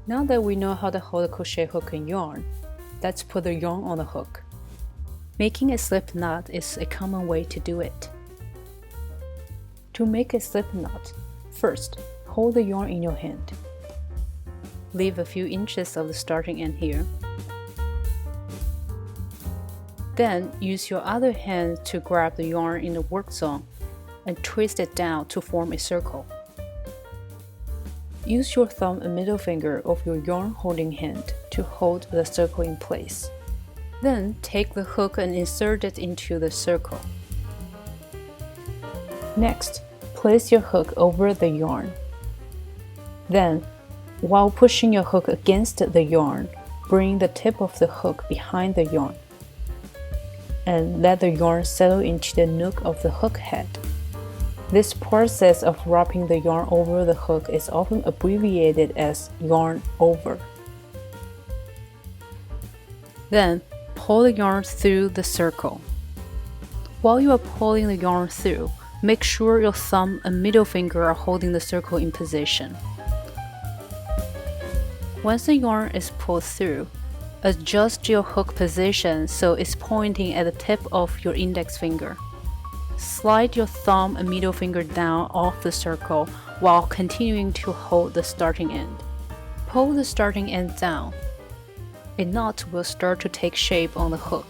Now that we know how to hold a crochet hook in yarn, let's put the yarn on the hook. Making a slip knot is a common way to do it. To make a slip knot, first, hold the yarn in your hand. Leave a few inches of the starting end here. Then use your other hand to grab the yarn in the work zone and twist it down to form a circle. Use your thumb and middle finger of your yarn holding hand to hold the circle in place. Then take the hook and insert it into the circle. Next, place your hook over the yarn. Then, while pushing your hook against the yarn, bring the tip of the hook behind the yarn and let the yarn settle into the nook of the hook head. This process of wrapping the yarn over the hook is often abbreviated as yarn over. Then, pull the yarn through the circle. While you are pulling the yarn through, make sure your thumb and middle finger are holding the circle in position. Once the yarn is pulled through, adjust your hook position so it's pointing at the tip of your index finger. Slide your thumb and middle finger down off the circle while continuing to hold the starting end. Pull the starting end down. A knot will start to take shape on the hook.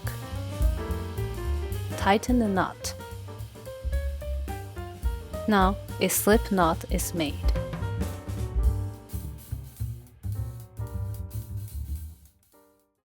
Tighten the knot. Now, a slip knot is made.